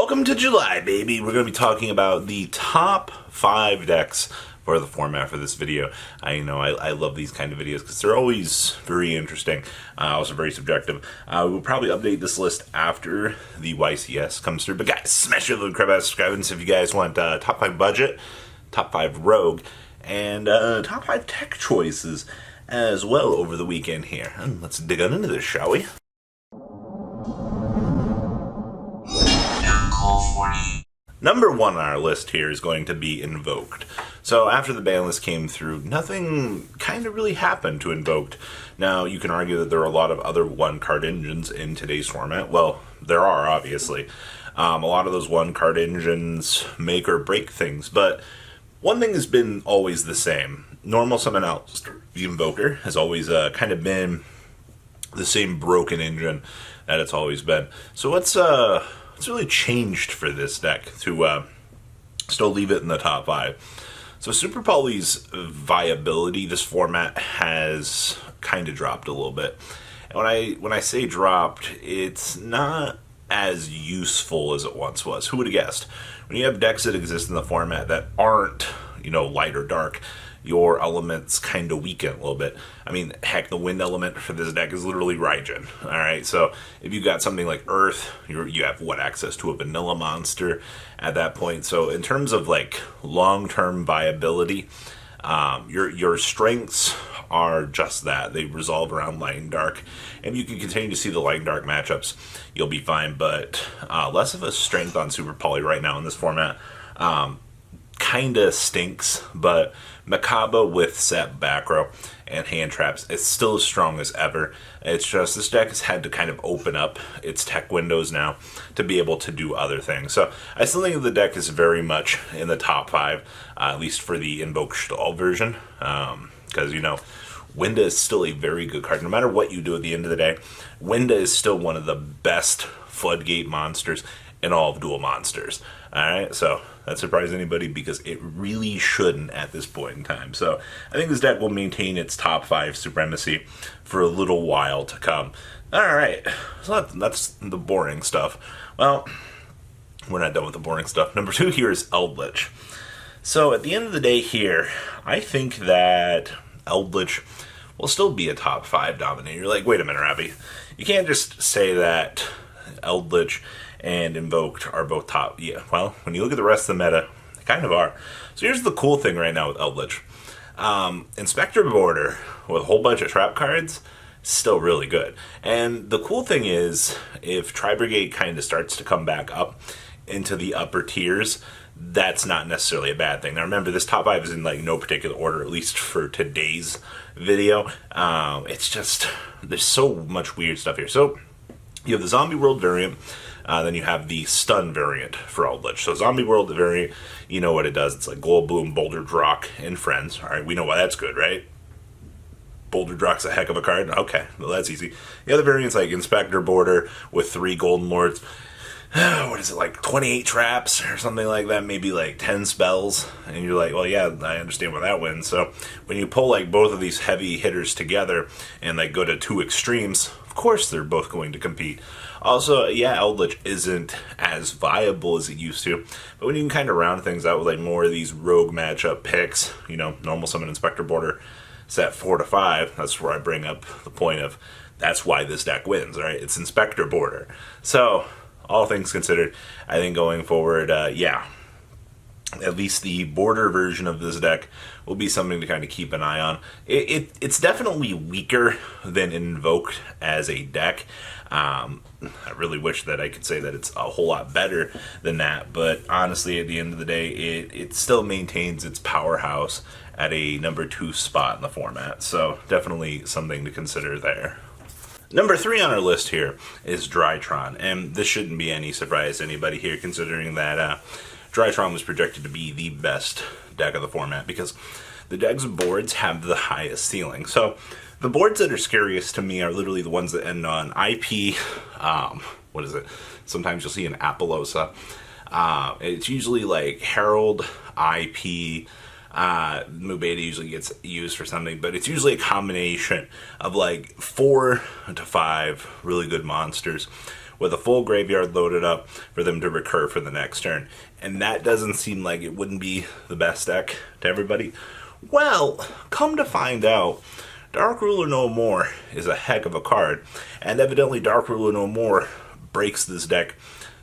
Welcome to July, baby. We're going to be talking about the top 5 decks for the format for this video. I know I love these kind of videos because they're always very interesting, also very subjective. We'll probably update this list after the YCS comes through. But guys, smash your little crap out, subscribe, and if you guys want top 5 budget, top 5 rogue, and top 5 tech choices as well over the weekend here. And let's dig on into this, shall we? Number 1 on our list here is going to be Invoked. So after the ban list came through, nothing kind of really happened to Invoked. Now, you can argue that there are a lot of other 1-card engines in today's format. Well, there are, obviously. A lot of those 1-card engines make or break things, but one thing has been always the same. Normal Summon Outlaster, the Invoker, has always kind of been the same broken engine that it's always been. So what's really changed for this deck to still leave it in the top 5? So Super Poly's viability, this format, has kind of dropped a little bit. And when I say dropped, it's not as useful as it once was. Who would have guessed? When you have decks that exist in the format that aren't, light or dark, your elements kind of weaken a little bit. I mean, heck, the wind element for this deck is literally Raijin. Alright, so if you got something like Earth, you have, access to a vanilla monster at that point. So in terms of, long-term viability, your strengths are just that. They resolve around light and dark. And you can continue to see the light and dark matchups, you'll be fine. But less of a strength on Super Poly right now in this format. Kinda stinks, but Macabre with set back row and hand traps, it's still as strong as ever. It's just this deck has had to kind of open up its tech windows now to be able to do other things. So I still think the deck is very much in the top 5, at least for the Invoke Stall version, because Winda is still a very good card. No matter what you do at the end of the day, Winda is still one of the best floodgate monsters in all of Duel Monsters. Alright, so that surprised anybody because it really shouldn't at this point in time. So I think this deck will maintain its top 5 supremacy for a little while to come. Alright, so that's the boring stuff. Well, we're not done with the boring stuff. Number 2 here is LBLitch. So at the end of the day here, I think that LBLitch will still be a top 5 dominator. You're like, wait a minute, Robbie. You can't just say that LBLitch and Invoked are both top. Yeah, well, when you look at the rest of the meta, they kind of are. So here's the cool thing right now with LBLitch. Inspector Border with a whole bunch of trap cards, still really good. And the cool thing is, if Tri-Brigade kind of starts to come back up into the upper tiers, that's not necessarily a bad thing. Now remember, this top 5 is in no particular order, at least for today's video. It's just, there's so much weird stuff here. So you have the Zombie World variant, then you have the Stun variant for LBLitch. So Zombie World variant, you know what it does. It's like Goldblum, Boulder Drock, and Friends. Alright, we know why that's good, right? Boulder Drock's a heck of a card. Okay, well that's easy. The other variant's like Inspector Border with 3 Golden Lords. What is it, 28 traps or something like that? Maybe 10 spells. And you're like, well, yeah, I understand where that wins. So when you pull both of these heavy hitters together and go to 2 extremes, of course they're both going to compete. Also, yeah, LBLitch isn't as viable as it used to, but when you can kind of round things out with more of these rogue matchup picks, Normal Summon Inspector Border set 4 to 5, that's where I bring up the point of that's why this deck wins, right? It's Inspector Border. So all things considered, I think going forward, yeah, at least the border version of this deck will be something to kind of keep an eye on. It's definitely weaker than Invoked as a deck. I really wish that I could say that it's a whole lot better than that, but honestly, at the end of the day, it still maintains its powerhouse at a number 2 spot in the format. So definitely something to consider there. Number 3 on our list here is Drytron, and this shouldn't be any surprise to anybody here, considering that Drytron was projected to be the best deck of the format because the deck's boards have the highest ceiling. So the boards that are scariest to me are literally the ones that end on IP. What is it? Sometimes you'll see an Apollosa. It's usually Herald, IP. Mubeta usually gets used for something, but it's usually a combination of 4 to 5 really good monsters with a full graveyard loaded up for them to recur for the next turn. And that doesn't seem like it wouldn't be the best deck to everybody. Well, come to find out, Dark Ruler No More is a heck of a card, and evidently Dark Ruler No More breaks this deck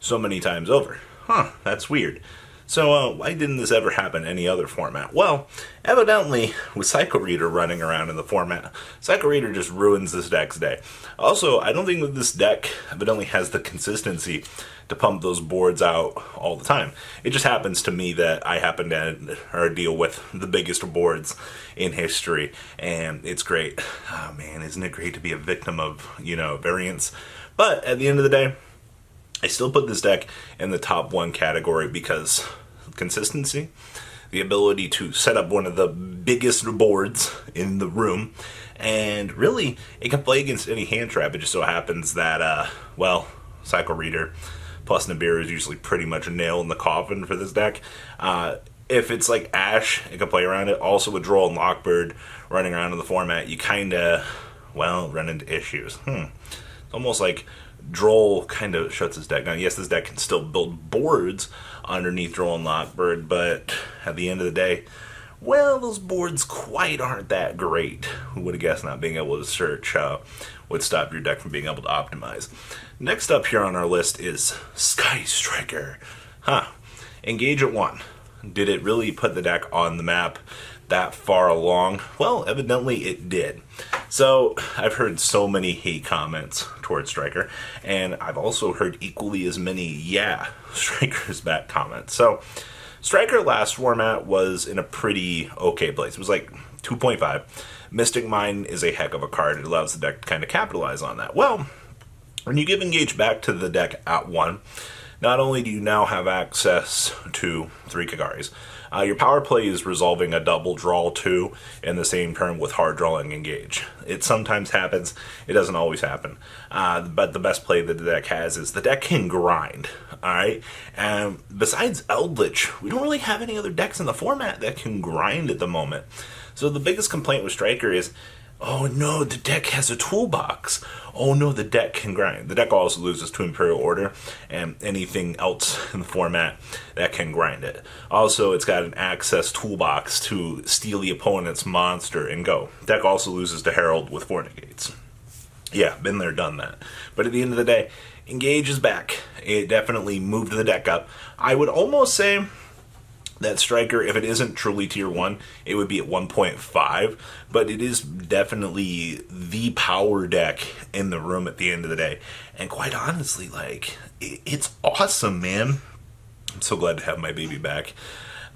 so many times over. Huh, that's weird. So, why didn't this ever happen in any other format? Well, evidently, with Psycho Reader running around in the format, Psycho Reader just ruins this deck's day. Also, I don't think that this deck evidently has the consistency to pump those boards out all the time. It just happens to me that I happen to deal with the biggest boards in history, and it's great. Oh man, isn't it great to be a victim of, variance? But at the end of the day, I still put this deck in the top 1 category because consistency, the ability to set up one of the biggest boards in the room, and really, it can play against any hand trap. It just so happens that, Psycho Reader plus Nibiru is usually pretty much a nail in the coffin for this deck. If it's like Ash, it can play around it. Also with Droll and Lockbird running around in the format, you kind of, run into issues. It's almost like Droll kind of shuts his deck down. Yes, this deck can still build boards underneath Droll and Lockbird, but at the end of the day, those boards quite aren't that great. Who would have guessed not being able to search would stop your deck from being able to optimize. Next up here on our list is Sky Striker. Engage at 1. Did it really put the deck on the map that far along? Well, evidently it did. So, I've heard so many hate comments towards Striker, and I've also heard equally as many, Striker's back comments. So, Striker last format was in a pretty okay place. It was like 2.5. Mystic Mine is a heck of a card. It allows the deck to kind of capitalize on that. Well, when you give Engage back to the deck at 1, not only do you now have access to 3 Kagaris, your power play is resolving a double draw 2 in the same turn with hard drawing Engage. It sometimes happens, it doesn't always happen. But the best play that the deck has is the deck can grind. Alright? And besides LBLitch, we don't really have any other decks in the format that can grind at the moment. So the biggest complaint with Striker is, oh no, the deck has a toolbox. Oh no, the deck can grind. The deck also loses to Imperial Order and anything else in the format that can grind it. Also, it's got an access toolbox to steal the opponent's monster and go. The deck also loses to Herald with 4 negates. Yeah, been there, done that. But at the end of the day, Engage is back. It definitely moved the deck up. I would almost say that Striker, if it isn't truly tier 1, it would be at 1.5, but it is definitely the power deck in the room at the end of the day. And quite honestly, it's awesome, man. I'm so glad to have my baby back.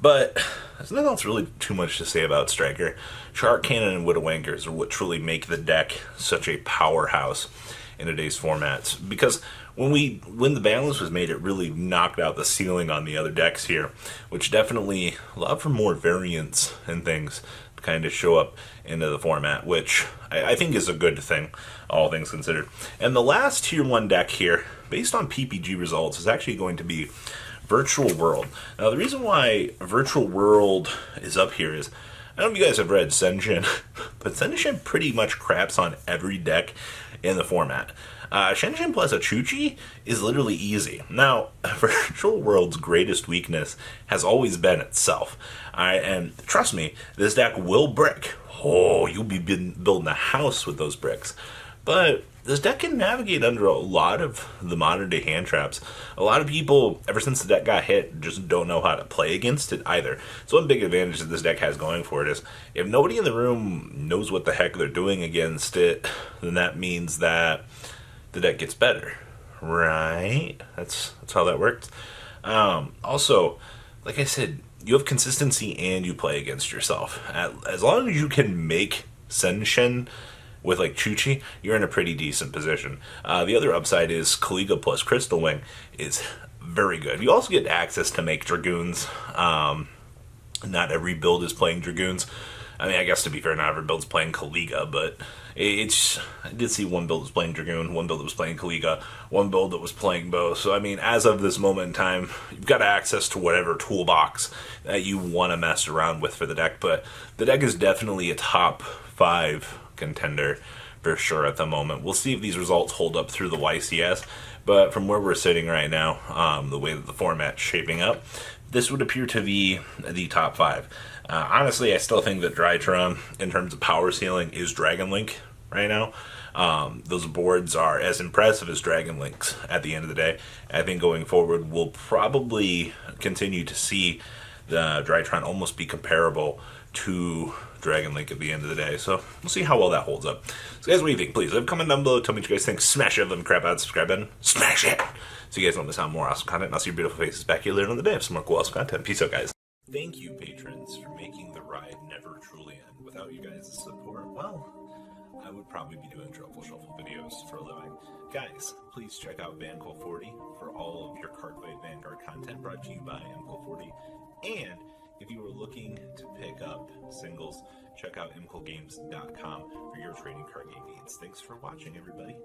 But there's nothing else really too much to say about Striker. Shark Cannon and Widowmankers are what truly make the deck such a powerhouse in today's formats. Because when the balance was made, it really knocked out the ceiling on the other decks here, which definitely allowed for more variance and things to kind of show up into the format, which I think is a good thing, all things considered. And the last tier 1 deck here, based on PPG results, is actually going to be Virtual World. Now, the reason why Virtual World is up here is, I don't know if you guys have read Senshin, but Senshin pretty much craps on every deck in the format. Shenshin plus a Chuchi is literally easy. Now, Virtual World's greatest weakness has always been itself. And trust me, this deck will brick. Oh, you'll be building a house with those bricks. But this deck can navigate under a lot of the modern day hand traps. A lot of people, ever since the deck got hit, just don't know how to play against it either. So one big advantage that this deck has going for it is, if nobody in the room knows what the heck they're doing against it, then that means that the deck gets better, right? That's how that works. Also, like I said, you have consistency and you play against yourself. As long as you can make Senshin with like Chuchi, you're in a pretty decent position. The other upside is Kaliga plus Crystal Wing is very good. You also get access to make Dragoons. Not every build is playing Dragoons. I mean, I guess to be fair, not every build's playing Kaliga, but I did see one build that was playing Dragoon, one build that was playing Kaliga, one build that was playing both. So, I mean, as of this moment in time, you've got access to whatever toolbox that you want to mess around with for the deck, but the deck is definitely a top 5 contender for sure at the moment. We'll see if these results hold up through the YCS, But from where we're sitting right now, the way that the format's shaping up, this would appear to be the top 5. Honestly, I still think that Drytron, in terms of power ceiling, is Dragon Link right now. Those boards are as impressive as Dragon Links at the end of the day. I think going forward, we'll probably continue to see the Drytron almost be comparable to Dragon Link at the end of the day. So we'll see how well that holds up. So guys, what do you think? Please leave a comment down below. Tell me what you guys think. Smash that little crap out, subscribe button. Smash it! So you guys don't miss out on more awesome content. And I'll see your beautiful faces back here later on the day of some more cool awesome content. Peace out, guys. Thank you, patrons, for making the ride never truly end. Without you guys' support, well, I would probably be doing Truffle Shuffle videos for a living. Guys, please check out VanCool40 for all of your Cardfight Vanguard content brought to you by MCool40. And if you are looking to pick up singles, check out mcoolgames.com for your trading card game needs. Thanks for watching, everybody.